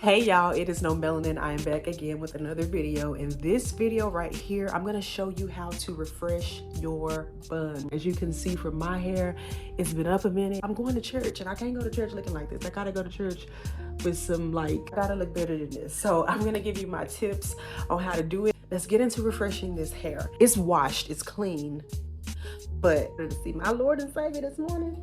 Hey y'all, it is No Melanin. I am back again with another video. In this video right here, I'm gonna show you how to refresh your bun. As you can see from my hair, it's been up a minute. I'm going to church and I can't go to church looking like this. I gotta go to church with some I gotta look better than this. So I'm gonna give you my tips on how to do it. Let's get into refreshing this hair. It's washed, it's clean, but to see my Lord and Savior this morning,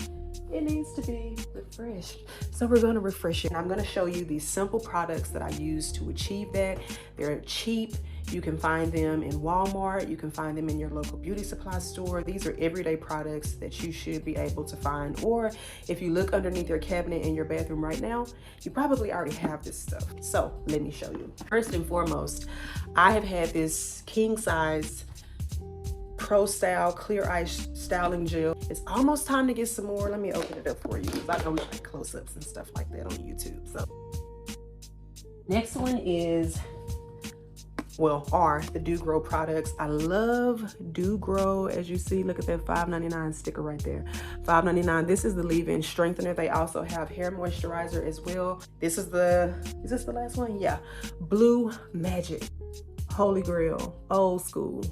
it needs to be refreshed. So we're gonna refresh it. I'm gonna show you these simple products that I use to achieve that. They're cheap. You can find them in Walmart. You can find them in your local beauty supply store. These are everyday products that you should be able to find. Or if you look underneath your cabinet in your bathroom right now, you probably already have this stuff. So let me show you. First and foremost, I have had this king size Pro Style Clear Ice Styling Gel. It's almost time to get some more. Let me open it up for you because I don't like close-ups and stuff like that on YouTube. So next one is, are the Do Grow products. I love Do Grow. As you see, look at that $5.99 sticker right there. $5.99. This is the leave-in strengthener. They also have hair moisturizer as well. This is is this the last one? Yeah. Blue Magic. Holy Grail. Old school.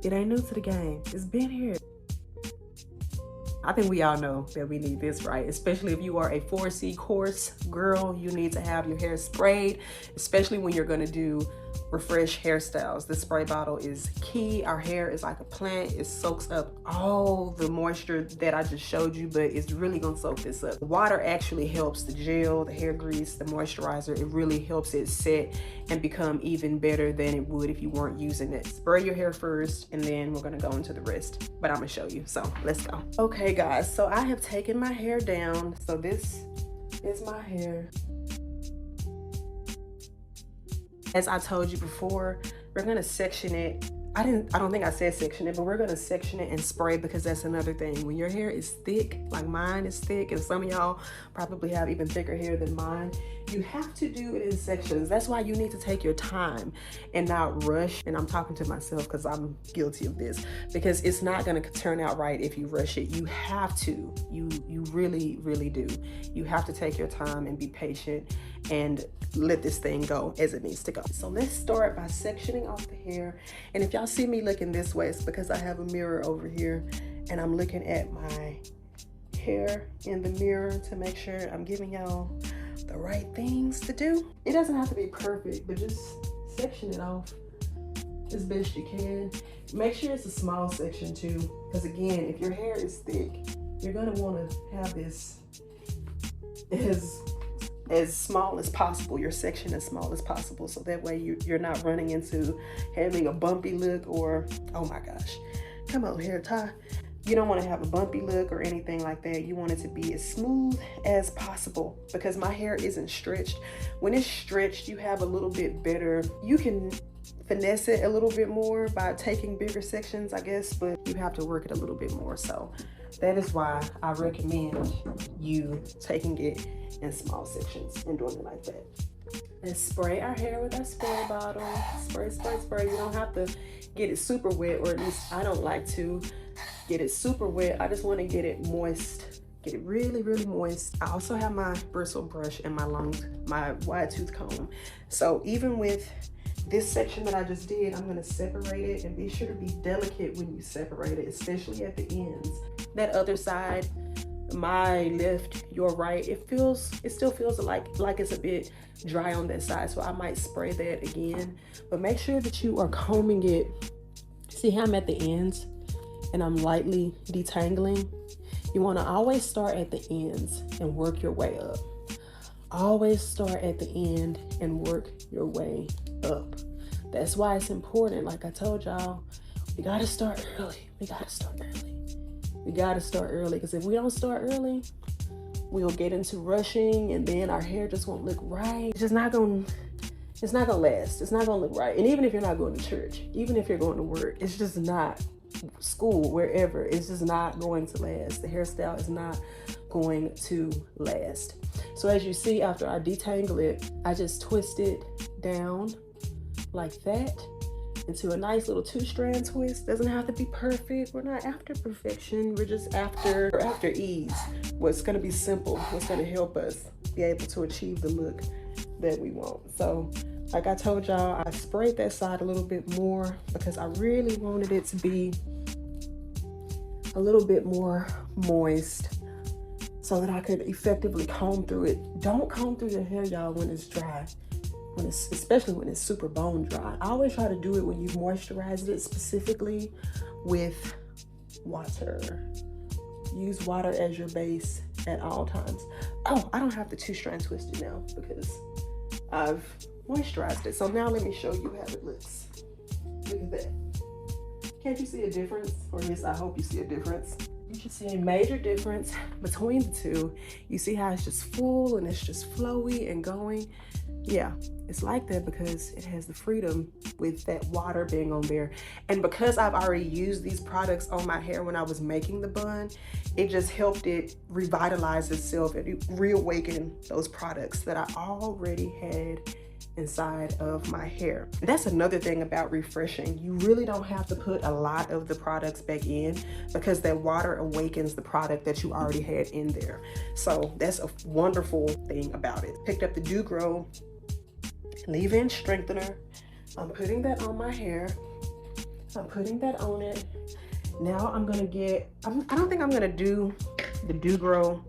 It ain't new to the game. It's been here. I think we all know that we need this, right? Especially if you are a 4C coarse girl, you need to have your hair sprayed, especially when you're gonna do refresh hairstyles. The spray bottle is key. Our hair is like a plant. It soaks up all the moisture that I just showed you, but it's really gonna soak this up. The water actually helps the gel, the hair grease, the moisturizer. It really helps it set and become even better than it would if you weren't using it. Spray your hair first, and then we're gonna go into the rest, but I'm gonna show you, so let's go. Okay guys, so I have taken my hair down. So this is my hair. As I told you before, we're gonna section it. I don't think I said section it, but we're gonna section it and spray, because that's another thing. When your hair is thick, like mine is thick, and some of y'all probably have even thicker hair than mine, you have to do it in sections. That's why you need to take your time and not rush. And I'm talking to myself because I'm guilty of this, because it's not gonna turn out right if you rush it. You have to, you really, really do. You have to take your time and be patient and let this thing go as it needs to go. So let's start by sectioning off the hair. And if y'all see me looking this way, it's because I have a mirror over here and I'm looking at my hair in the mirror to make sure I'm giving y'all the right things to do. It doesn't have to be perfect, but just section it off as best you can. Make sure it's a small section too, because again, if your hair is thick, you're gonna wanna have this as small as possible, your section as small as possible, so that way you're not running into having a bumpy look, or, oh my gosh, come on hair tie. You don't want to have a bumpy look or anything like that. You want it to be as smooth as possible, because my hair isn't stretched. When it's stretched, you have a little bit better, you can finesse it a little bit more by taking bigger sections, I guess, but you have to work it a little bit more. So that is why I recommend you taking it in small sections and doing it like that. Let's spray our hair with our spray bottle. Spray, spray, spray. You don't have to get it super wet, or at least I don't like to get it super wet. I just want to get it moist, get it really, really moist. I also have my bristle brush and my wide tooth comb. So even with this section that I just did, I'm gonna separate it, and be sure to be delicate when you separate it, especially at the ends. That other side, my left, your right, it still feels like it's a bit dry on that side, so I might spray that again. But make sure that you are combing it. See how I'm at the ends and I'm lightly detangling? You want to always start at the ends and work your way up. Always start at the end and work your way up. That's why it's important. Like I told y'all, we gotta start early. We gotta start early. We gotta start early, because if we don't start early, we'll get into rushing, and then our hair just won't look right. It's just not gonna last. It's not gonna look right. And even if you're not going to church, even if you're going to work, it's just not, school, wherever, it's just not going to last. The hairstyle is not going to last. So as you see, after I detangle it, I just twist it down like that into a nice little 2-strand twist. Doesn't have to be perfect. We're not after perfection. We're just after ease. What's gonna be simple, what's gonna help us be able to achieve the look that we want. So like I told y'all, I sprayed that side a little bit more because I really wanted it to be a little bit more moist so that I could effectively comb through it. Don't comb through your hair, y'all, when it's dry. Especially when it's super bone dry. I always try to do it when you've moisturized it, specifically with water. Use water as your base at all times. Oh, I don't have the 2-strand twisted now because I've moisturized it. So now let me show you how it looks. Look at that. Can't you see a difference? Or at least I hope you see a difference. You should see a major difference between the two. You see how it's just full and it's just flowy and going. Yeah, it's like that because it has the freedom with that water being on there. And because I've already used these products on my hair when I was making the bun, it just helped it revitalize itself and reawaken those products that I already had inside of my hair. That's another thing about refreshing. You really don't have to put a lot of the products back in because that water awakens the product that you already had in there. So that's a wonderful thing about it. Picked up the Dew Grow leave-in strengthener. I'm putting that on my hair. I'm putting that on it. Now I'm gonna get, I don't think I'm gonna do the Dew Grow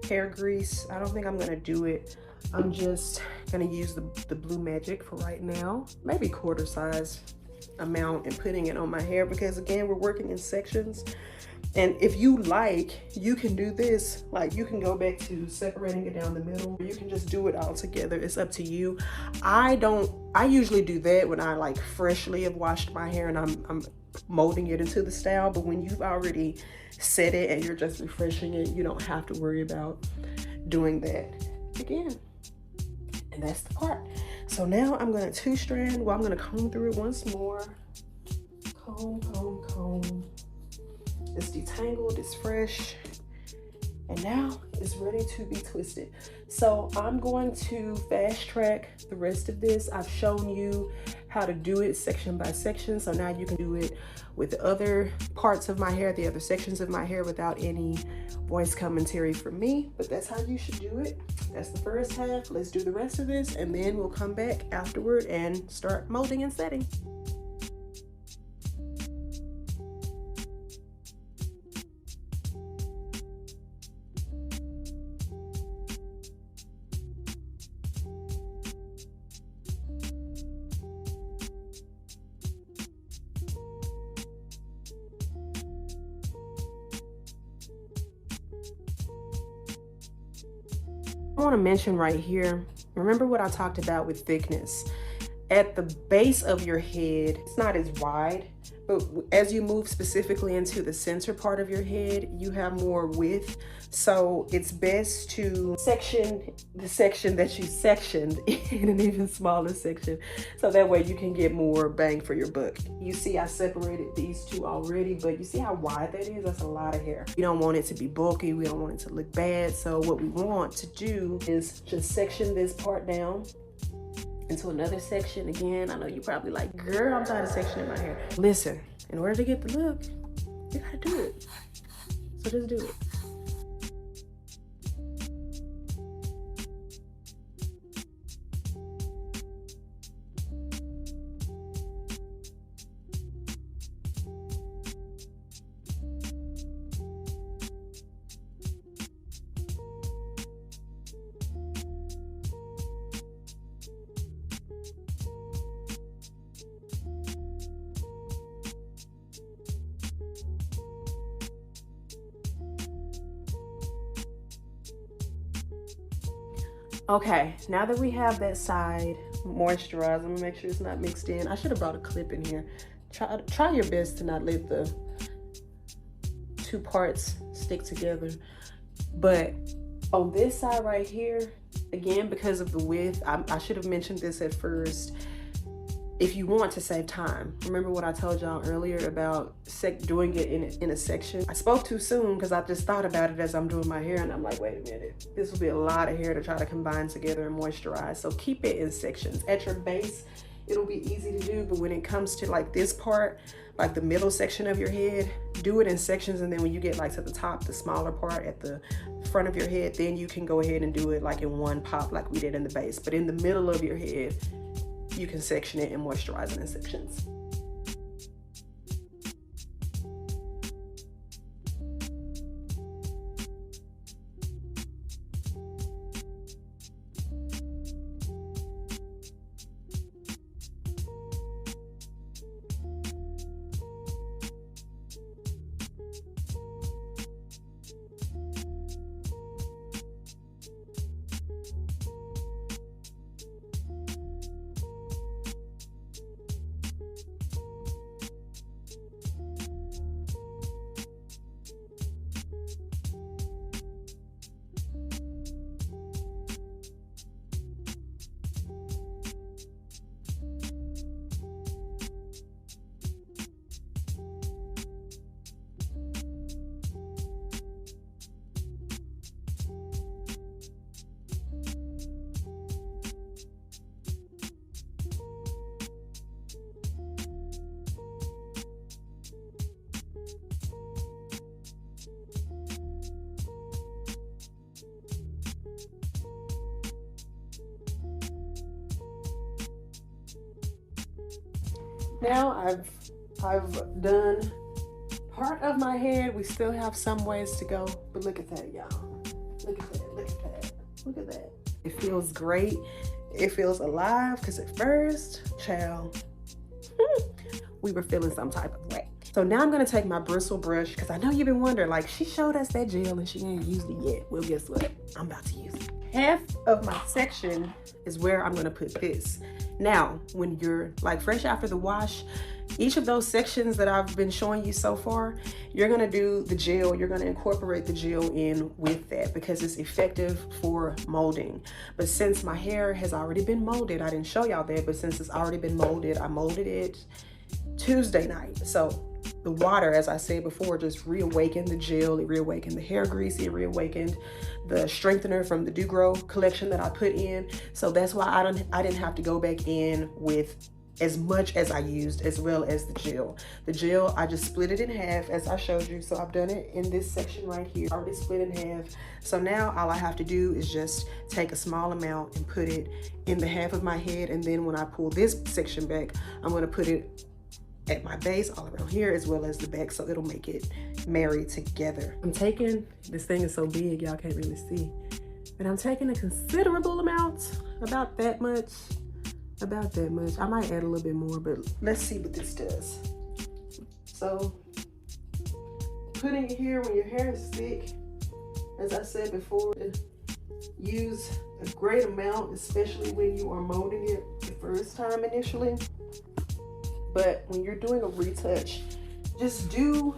hair grease. I don't think I'm gonna do it. I'm just gonna use the Blue Magic for right now, maybe quarter size amount, and putting it on my hair because again, we're working in sections. And if you like, you can do this, like you can go back to separating it down the middle. You can just do it all together. It's up to you. I usually do that when I like freshly have washed my hair and I'm molding it into the style. But when you've already set it and you're just refreshing it, you don't have to worry about doing that again. And that's the part. So now I'm gonna 2-strand. Well, I'm gonna comb through it once more. Comb, comb, comb. It's detangled, it's fresh, and now it's ready to be twisted. So I'm going to fast track the rest of this. I've shown you how to do it section by section, so now you can do it with the other parts of my hair, the other sections of my hair, without any voice commentary from me, but that's how you should do it. That's the first half. Let's do the rest of this, and then we'll come back afterward and start molding and setting. I want to mention right here, remember what I talked about with thickness. At the base of your head, it's not as wide, but as you move specifically into the center part of your head, you have more width. So it's best to section the section that you sectioned in an even smaller section. So that way you can get more bang for your buck. You see I separated these two already, but you see how wide that is? That's a lot of hair. We don't want it to be bulky. We don't want it to look bad. So what we want to do is just section this part down into another section. Again, I know you probably like, girl, I'm tired of sectioning my hair. Listen, in order to get the look, you gotta do it. So just do it. Okay, now that we have that side moisturized, I'm gonna make sure it's not mixed in. I should have brought a clip in here. Try your best to not let the two parts stick together. But on this side right here, again, because of the width, I should have mentioned this at first. If you want to save time, remember what I told y'all earlier about doing it in a section. I spoke too soon because I just thought about it as I'm doing my hair and I'm like, wait a minute, this will be a lot of hair to try to combine together and moisturize. So keep it in sections. At your base, it'll be easy to do. But when it comes to like this part, like the middle section of your head, do it in sections. And then when you get like to the top, the smaller part at the front of your head, then you can go ahead and do it like in one pop like we did in the base. But in the middle of your head, you can section it and moisturize it in sections. Now I've done part of my head. We still have some ways to go, but look at that, y'all. Look at that, look at that, look at that. It feels great. It feels alive, because at first, child, we were feeling some type of way. So now I'm gonna take my bristle brush, because I know you've been wondering, like, she showed us that gel and she ain't used it yet. Well, guess what? I'm about to use it. Half of my section is where I'm gonna put this. Now, when you're like fresh after the wash, each of those sections that I've been showing you so far, you're gonna do the gel, you're gonna incorporate the gel in with that because it's effective for molding. But since my hair has already been molded, I didn't show y'all that, but since it's already been molded, I molded it Tuesday night. So the water, as I said before, just reawakened the gel, it reawakened the hair grease, it reawakened the strengthener from the Do Grow collection that I put in. So that's why I didn't have to go back in with as much as I used, as well as the gel. The gel, I just split it in half as I showed you. So I've done it in this section right here, already split in half. So now all I have to do is just take a small amount and put it in the half of my head. And then when I pull this section back, I'm gonna put it at my base all around here as well as the back, so it'll make it marry together. I'm taking, this thing is so big y'all can't really see, but I'm taking a considerable amount, about that much. I might add a little bit more, but let's see what this does. So putting it here when your hair is thick, as I said before, use a great amount, especially when you are molding it the first time initially. But when you're doing a retouch, just do,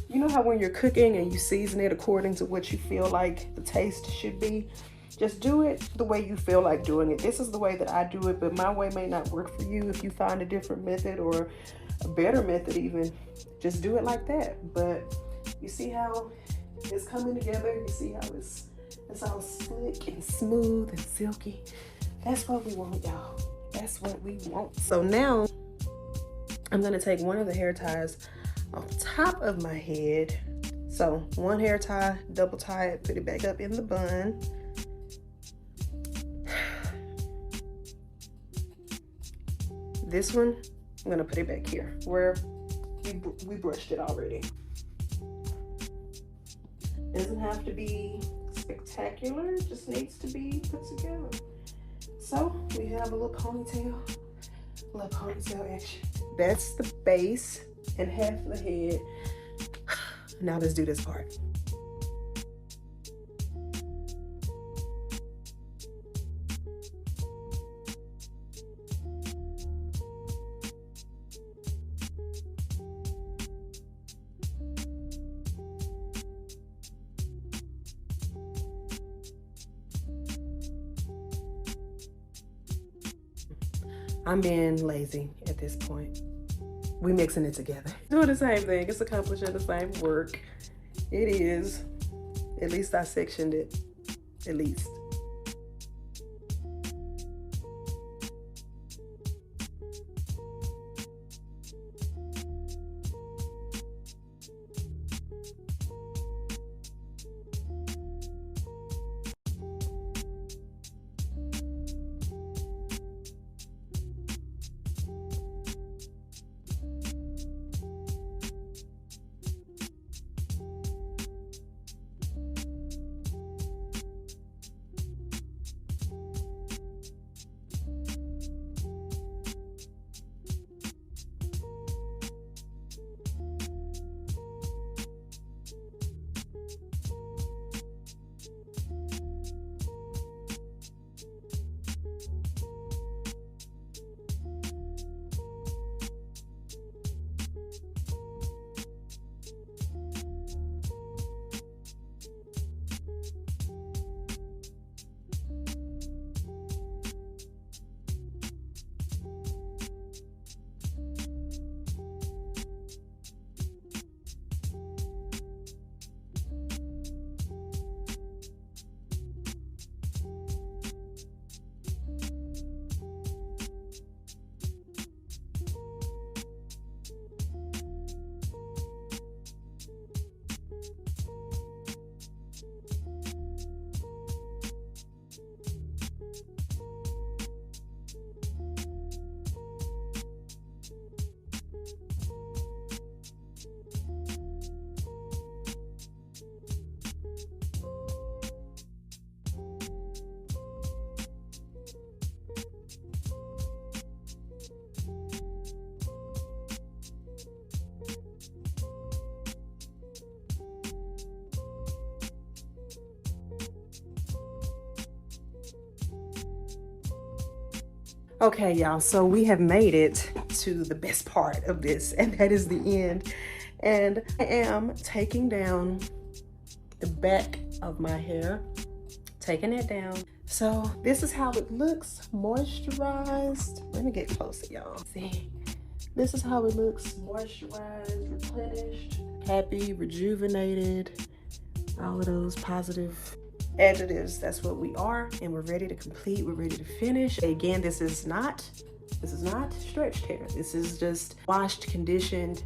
you know how when you're cooking and you season it according to what you feel like the taste should be, just do it the way you feel like doing it. This is the way that I do it, but my way may not work for you. If you find a different method or a better method even, just do it like that. But you see how it's coming together? You see how it's all slick and smooth and silky? That's what we want, y'all. That's what we want. So now I'm gonna take one of the hair ties off the top of my head. So one hair tie, double tie it, put it back up in the bun. This one, I'm gonna put it back here where we brushed it already. Doesn't have to be spectacular, it just needs to be put together. So we have a little ponytail action. That's the base and half of the head. Now let's do this part. I'm being lazy at this point. We mixing it together. Doing the same thing. It's accomplishing the same work. It is. At least I sectioned it. At least. Okay, y'all, so we have made it to the best part of this, and that is the end. And I am taking down the back of my hair, taking it down. So this is how it looks, moisturized. Let me get closer, y'all. See, this is how it looks, moisturized, replenished, happy, rejuvenated, all of those positive adjectives. That's what we are, and we're ready to complete, we're ready to finish. Again, this is not stretched hair. This is just washed, conditioned,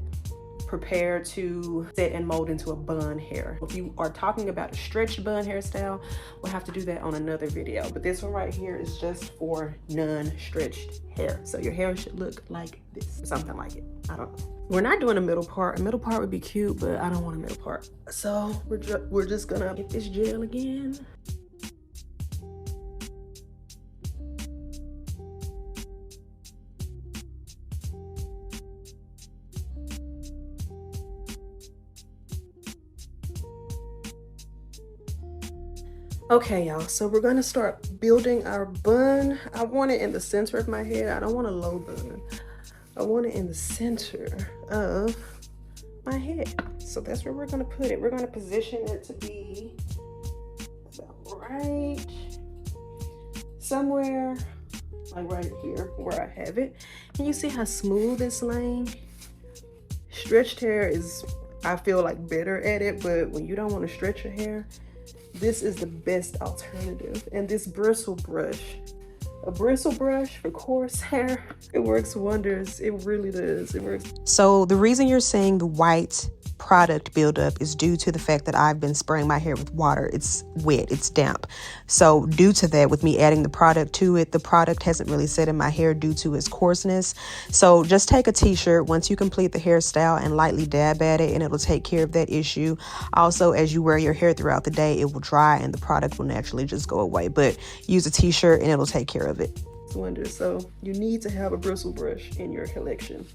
prepared to set and mold into a bun hair. If you are talking about a stretched bun hairstyle, we'll have to do that on another video, but this one right here is just for non-stretched hair. So your hair should look like this, something like it. I don't know. We're not doing a middle part. A middle part would be cute, but I don't want a middle part. So we're just gonna get this gel again. Okay, y'all, so we're gonna start building our bun. I want it in the center of my head. I don't want a low bun. I want it in the center of my head. So that's where we're gonna put it. We're gonna position it to be about right somewhere like right here where I have it. Can you see how smooth it's laying? Stretched hair is, I feel like, better at it, but when you don't want to stretch your hair, this is the best alternative. And this bristle brush, a bristle brush for coarse hair, it works wonders. It really does. It works. So the reason you're seeing the white product buildup is due to the fact that I've been spraying my hair with water. It's wet, it's damp. So due to that, with me adding the product to it, the product hasn't really set in my hair due to its coarseness. So just take a t-shirt once you complete the hairstyle and lightly dab at it, and it'll take care of that issue. Also, as you wear your hair throughout the day, it will dry and the product will naturally just go away. But use a t-shirt and it'll take care of it. Wonders. So you need to have a bristle brush in your collection.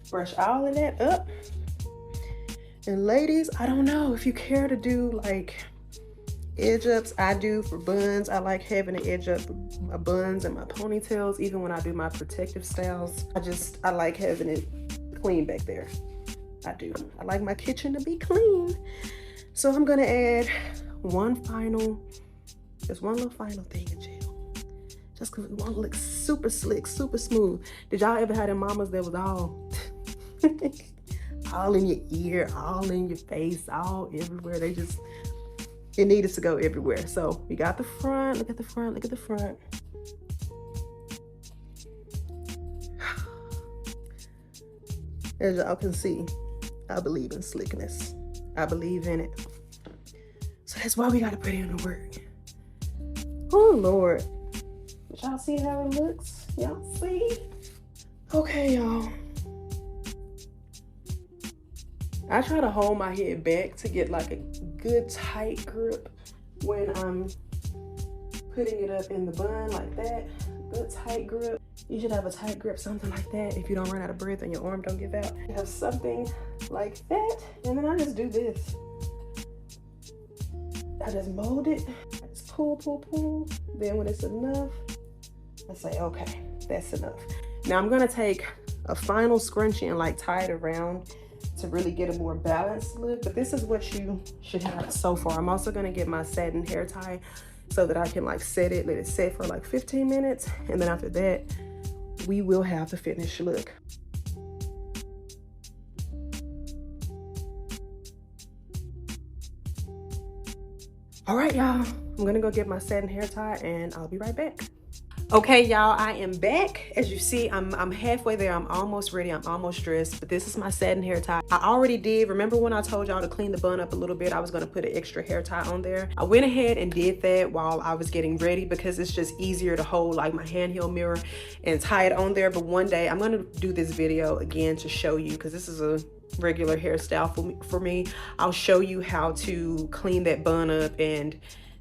Brush all of that up. And ladies, I don't know if you care to do like edge ups. I do for buns. I like having an edge up my buns and my ponytails, even when I do my protective styles. I like having it clean back there. I do. I like my kitchen to be clean. So I'm gonna add just one little final thing of gel. Just because we want to look super slick, super smooth. Did y'all ever have them mamas that was all all in your ear, all in your face, all everywhere? It needed to go everywhere. So we got the front. Look at the front. Look at the front. As y'all can see, I believe in slickness. I believe in it. So that's why we gotta put in the work. Oh Lord. Y'all see how it looks? Y'all see? Okay, y'all. I try to hold my head back to get like a good tight grip when I'm putting it up in the bun like that. Good tight grip. You should have a tight grip, something like that, if you don't run out of breath and your arm don't give out. You have something like that, and then I just do this. I just mold it. I just pull, pull, pull. Then when it's enough, I say, okay, that's enough. Now I'm gonna take a final scrunchie and like tie it around to really get a more balanced look, but this is what you should have so far. I'm also gonna get my satin hair tie so that I can like set it, let it set for like 15 minutes, and then after that, we will have the finished look. All right, y'all, I'm gonna go get my satin hair tie and I'll be right back. Okay, y'all, I am back. As you see, I'm halfway there. I'm almost ready. I'm almost dressed, but this is my satin hair tie. I already did. Remember when I told y'all to clean the bun up a little bit? I was gonna put an extra hair tie on there. I went ahead and did that while I was getting ready because it's just easier to hold like my handheld mirror and tie it on there. But one day I'm gonna do this video again to show you, because this is a regular hairstyle for me. I'll show you how to clean that bun up and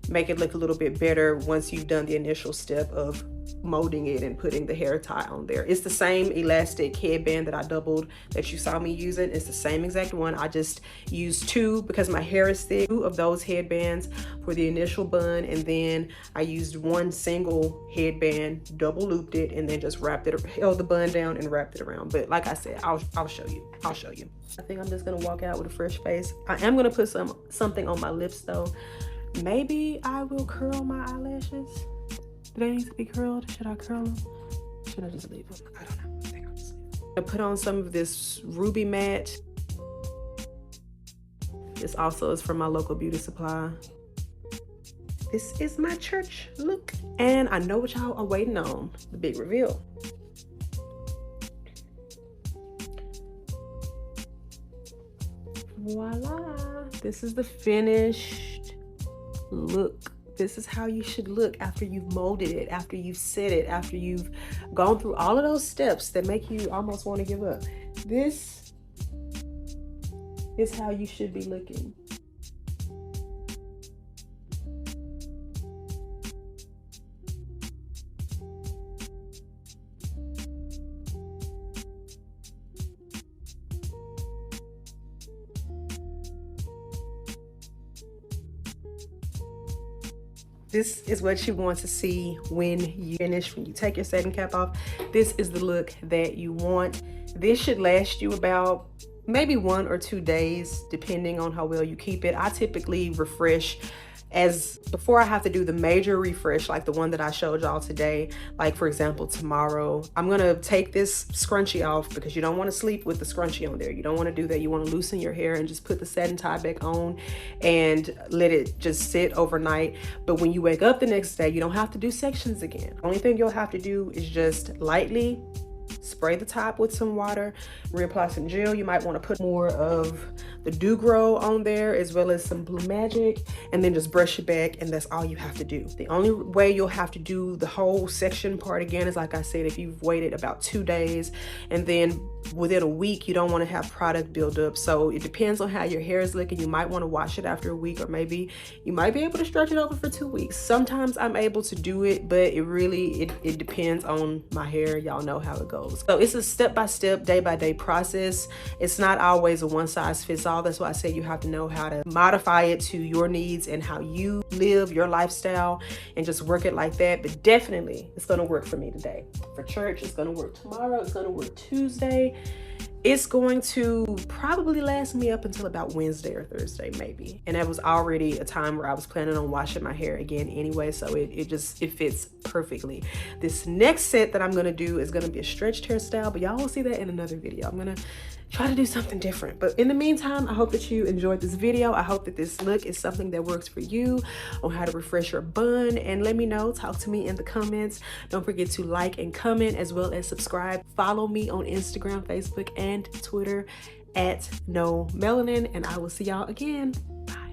make it look a little bit better once you've done the initial step of molding it and putting the hair tie on there. It's the same elastic headband that I doubled that you saw me using. It's the same exact one. I just used 2 because my hair is thick, 2 of those headbands for the initial bun, and then I used 1 single headband, double looped it, and then just held the bun down and wrapped it around. But like I said, I'll show you. I think I'm just gonna walk out with a fresh face. I am gonna put something on my lips though. Maybe I will curl my eyelashes. Do they need to be curled? Should I curl them? Should I just leave them? I don't know. I think I'll just leave them. I put on some of this ruby matte. This also is from my local beauty supply. This is my church look. And I know what y'all are waiting on, the big reveal. Voila, this is the finished look. This is how you should look after you've molded it, after you've set it, after you've gone through all of those steps that make you almost want to give up. This is how you should be looking. This is what you want to see when you finish, when you take your setting cap off. This is the look that you want. This should last you about maybe 1 or 2 days, depending on how well you keep it. I typically refresh before I have to do the major refresh, like the one that I showed y'all today. Like for example, tomorrow, I'm gonna take this scrunchie off because you don't want to sleep with the scrunchie on there. You don't want to do that. You want to loosen your hair and just put the satin tie back on and let it just sit overnight. But when you wake up the next day, you don't have to do sections again. Only thing you'll have to do is just lightly spray the top with some water, reapply some gel. You might want to put more of the Dew Grow on there as well as some Blue Magic, and then just brush it back, and that's all you have to do. The only way you'll have to do the whole section part again is, like I said, if you've waited about 2 days, and then within a week you don't want to have product build up. So it depends on how your hair is looking. You might want to wash it after a week, or maybe you might be able to stretch it over for 2 weeks. Sometimes I'm able to do it, but it depends on my hair. Y'all know how it goes. So it's a step-by-step, day-by-day process. It's not always a one-size-fits-all. That's why I say you have to know how to modify it to your needs and how you live your lifestyle, and just work it like that. But definitely it's going to work for me today. For church, it's going to work tomorrow. It's going to work Tuesday. It's going to probably last me up until about Wednesday or Thursday maybe. And that was already a time where I was planning on washing my hair again anyway, so it fits perfectly. This next set that I'm gonna do is gonna be a stretched hairstyle, but y'all will see that in another video. I'm gonna try to do something different. But in the meantime, I hope that you enjoyed this video. I hope that this look is something that works for you on how to refresh your bun, and let me know, talk to me in the comments. Don't forget to like and comment, as well as subscribe. Follow me on Instagram, Facebook, and Twitter at No Melanin, and I will see y'all again. Bye.